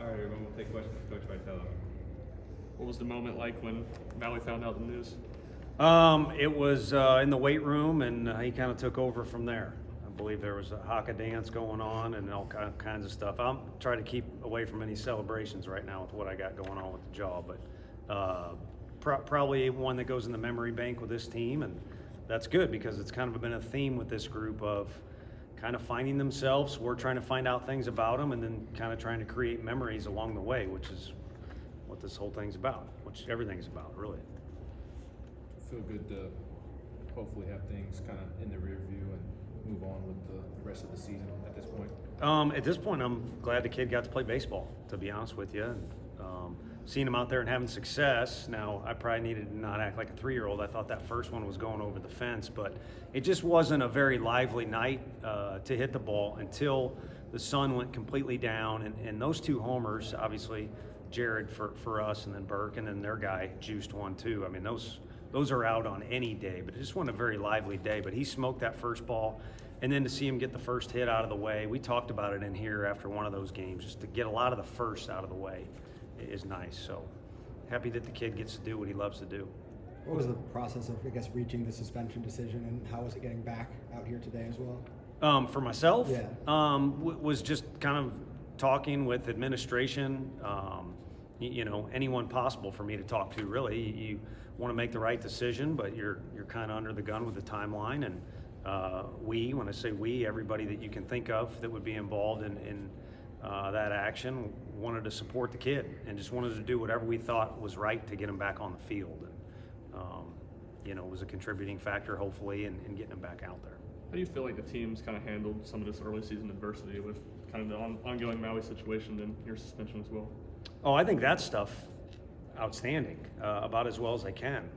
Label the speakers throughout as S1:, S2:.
S1: All right, everyone, we'll take questions from Coach Vitello.
S2: What was the moment like when Maui found out the news?
S3: It was in the weight room, and he kind of took over from there. I believe there was a haka dance going on and all kinds of stuff. I'm trying to keep away from any celebrations right now with what I got going on with the jaw, but probably one that goes in the memory bank with this team, and that's good because it's kind of been a theme with this group of kind of finding themselves. We're trying to find out things about them and then kind of trying to create memories along the way, which is what this whole thing's about, which everything's about, really.
S1: Feel good to hopefully have things kind of in the rear view and move on with the rest of the season at this point?
S3: At this point, I'm glad the kid got to play baseball, to be honest with you. Seeing him out there and having success. Now, I probably needed to not act like a 3-year-old. I thought that first one was going over the fence, but it just wasn't a very lively night to hit the ball until the sun went completely down. And those 2 homers, obviously, Jared for us, and then Burke, and then their guy juiced one too. I mean, those are out on any day, but it just wasn't a very lively day. But he smoked that first ball, and then to see him get the first hit out of the way, we talked about it in here after one of those games, just to get a lot of the first out of the way is nice. So happy that the kid gets to do what he loves to do.
S4: What was the process of, I guess, reaching the suspension decision, and how was it getting back out here today as well?
S3: For myself,
S4: Yeah.
S3: Was just kind of talking with administration, anyone possible for me to talk to, really. You want to make the right decision, but you're kind of under the gun with the timeline. And when I say we, everybody that you can think of that would be involved in that action wanted to support the kid and just wanted to do whatever we thought was right to get him back on the field. And, it was a contributing factor, hopefully, in getting him back out there.
S2: How do you feel like the team's kind of handled some of this early season adversity with kind of the ongoing Maui situation and your suspension as well?
S3: Oh, I think that stuff outstanding, about as well as I can.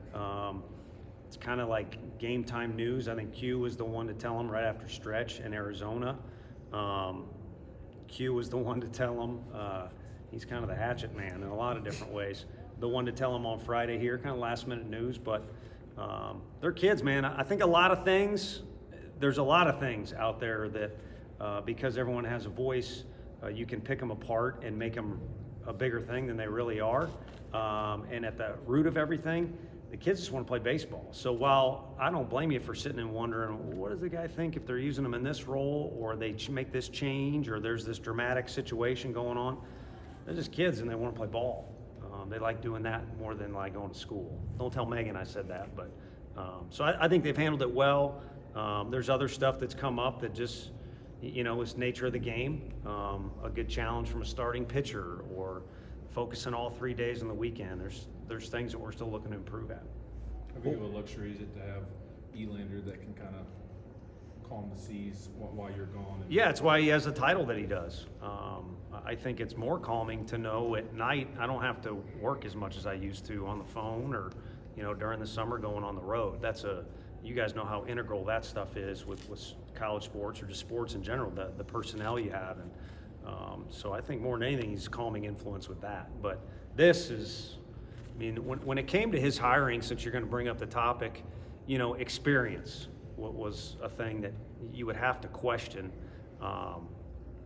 S3: It's kind of like game time news. I think Q was the one to tell him right after stretch in Arizona. Q was the one to tell him. He's kind of the hatchet man in a lot of different ways. The one to tell him on Friday here, kind of last minute news, but they're kids, man. I think there's a lot of things out there that because everyone has a voice, you can pick them apart and make them a bigger thing than they really are. And at the root of everything, the kids just want to play baseball. So while I don't blame you for sitting and wondering, what does the guy think if they're using them in this role, or they make this change, or there's this dramatic situation going on, they're just kids and they want to play ball. They like doing that more than like going to school. Don't tell Megan I said that, but so I think they've handled it well. There's other stuff that's come up that just, is nature of the game. A good challenge from a starting pitcher, or focusing all 3 days on the weekend. There's things that we're still looking to improve at.
S1: How big of a luxury is it to have Elander that can kind of calm the seas while you're gone?
S3: Yeah, it's why he has the title that he does. I think it's more calming to know at night I don't have to work as much as I used to on the phone, or during the summer going on the road. You guys know how integral that stuff is with college sports, or just sports in general, the personnel you have. And so I think more than anything, he's a calming influence with that. But this is, when it came to his hiring, since you're going to bring up the topic, experience was a thing that you would have to question.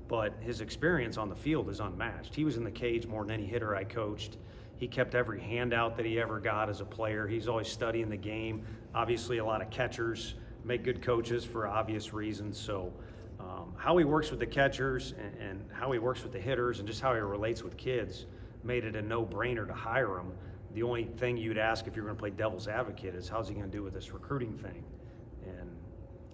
S3: But his experience on the field is unmatched. He was in the cage more than any hitter I coached. He kept every handout that he ever got as a player. He's always studying the game. Obviously, a lot of catchers make good coaches for obvious reasons. So how he works with the catchers and how he works with the hitters and just how he relates with kids made it a no-brainer to hire him. The only thing you'd ask if you're going to play devil's advocate is, how's he going to do with this recruiting thing? And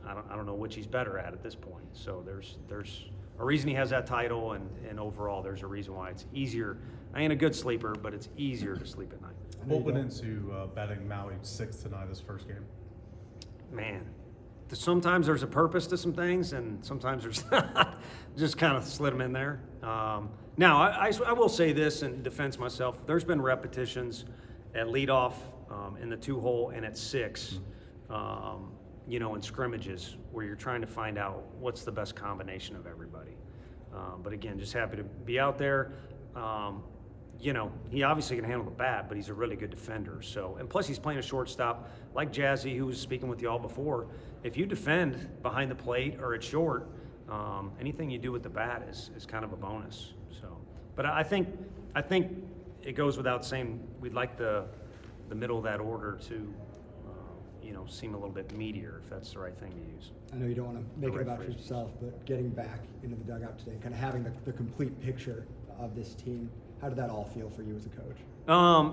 S3: I don't know which he's better at this point. So there's a reason he has that title, and overall there's a reason why it's easier. I ain't a good sleeper, but it's easier to sleep at night.
S5: What went into betting Maui 6 tonight, this first game?
S3: Man, sometimes there's a purpose to some things, and sometimes there's not. Just kind of slid them in there. Now, I will say this in defense myself. There's been repetitions at leadoff, in the 2-hole, and at 6, in scrimmages where you're trying to find out what's the best combination of everybody. But again, just happy to be out there. He obviously can handle the bat, but he's a really good defender. So, and plus he's playing a shortstop like Jazzy, who was speaking with y'all before. If you defend behind the plate or at short, anything you do with the bat is kind of a bonus. So But I think it goes without saying we'd like the middle of that order to, seem a little bit meatier, if that's the right thing to use.
S4: I know you don't want to make it
S3: right
S4: about
S3: phrases.
S4: yourself, but getting back into the dugout today, kind of having the complete picture of this team, how did that all feel for you as a coach?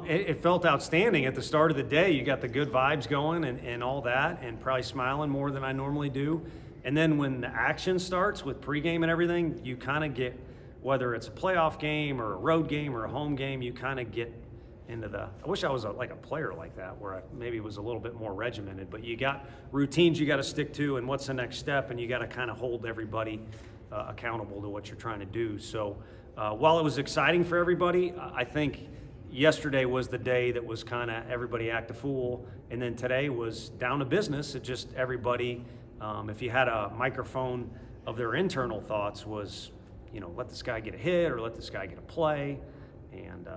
S3: It felt outstanding at the start of the day. You got the good vibes going and all that, and probably smiling more than I normally do. And then when the action starts with pregame and everything, you kind of get, whether it's a playoff game or a road game or a home game, you kind of get into I wish I was like a player like that, where I maybe was a little bit more regimented, but you got routines you got to stick to, and what's the next step, and you got to kind of hold everybody accountable to what you're trying to do. So while it was exciting for everybody, I think yesterday was the day that was kind of everybody act a fool, and then today was down to business. It just everybody, if you had a microphone of their internal thoughts, was, let this guy get a hit or let this guy get a play. And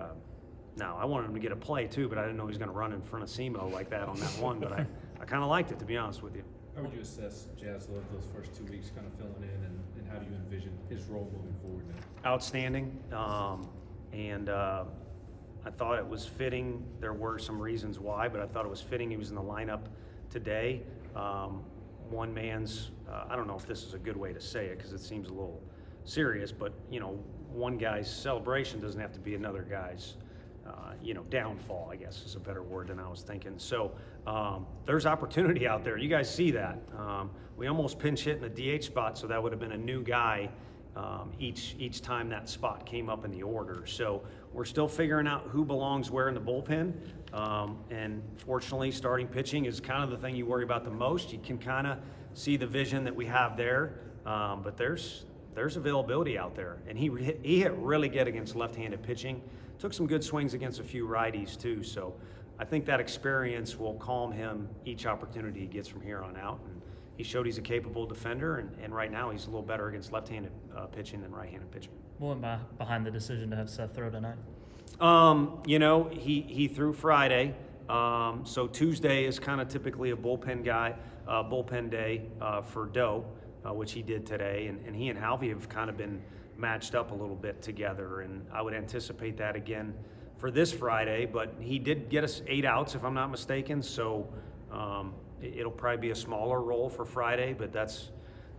S3: now I wanted him to get a play too, but I didn't know he was going to run in front of SEMO like that on that one. But I kind of liked it, to be honest with you.
S1: How would you assess Jazz Love those first 2 weeks, kind of filling in, and how do you envision his role moving forward now?
S3: Outstanding. And I thought it was fitting. There were some reasons why, but I thought it was fitting he was in the lineup today. One man's, I don't know if this is a good way to say it because it seems a little serious, but, one guy's celebration doesn't have to be another guy's, downfall, I guess is a better word than I was thinking. So there's opportunity out there. You guys see that. We almost pinch hit in the DH spot, so that would have been a new guy each time that spot came up in the order. So we're still figuring out who belongs where in the bullpen. And fortunately, starting pitching is kind of the thing you worry about the most. You can kind of see the vision that we have there, but there's availability out there. And he hit really good against left-handed pitching. Took some good swings against a few righties too. So I think that experience will calm him each opportunity he gets from here on out. And he showed he's a capable defender, and right now he's a little better against left-handed pitching than right-handed pitching.
S6: What went behind the decision to have Seth throw tonight?
S3: He threw Friday, so Tuesday is kind of typically a bullpen day for Doe, which he did today, and he and Halvey have kind of been matched up a little bit together, and I would anticipate that again for this Friday. But he did get us 8 outs, if I'm not mistaken, so it'll probably be a smaller role for Friday, but that's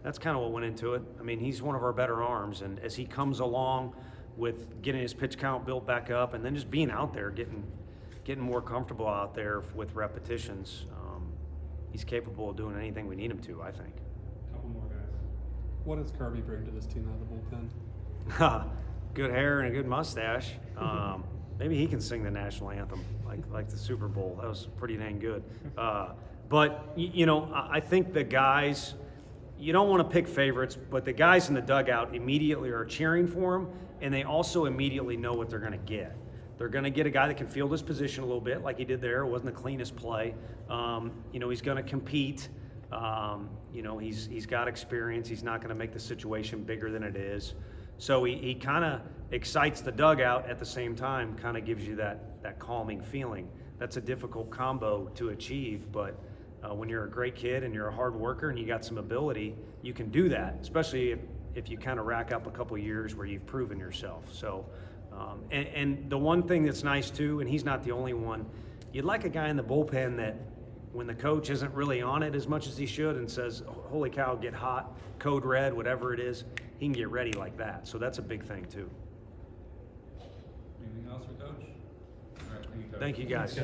S3: kind of what went into it. I mean, he's one of our better arms, and as he comes along with getting his pitch count built back up and then just being out there, getting more comfortable out there with repetitions, he's capable of doing anything we need him to, I think.
S5: Couple more guys. What does Kirby bring to this team out of the bullpen?
S3: Good hair and a good mustache. Maybe he can sing the national anthem like the Super Bowl. That was pretty dang good. But I think the guys, you don't want to pick favorites, but the guys in the dugout immediately are cheering for him, and they also immediately know what they're going to get. They're going to get a guy that can field his position a little bit, like he did there. It wasn't the cleanest play. He's going to compete. He's got experience. He's not going to make the situation bigger than it is. So he kind of excites the dugout at the same time, kind of gives you that calming feeling. That's a difficult combo to achieve, but when you're a great kid and you're a hard worker and you got some ability, you can do that, especially if you kind of rack up a couple years where you've proven yourself. So, and the one thing that's nice too, and he's not the only one, you'd like a guy in the bullpen that when the coach isn't really on it as much as he should and says, holy cow, get hot, code red, whatever it is, he can get ready like that. So that's a big thing too.
S1: Anything else for Coach? All right, thank you, Coach.
S3: Thank you guys.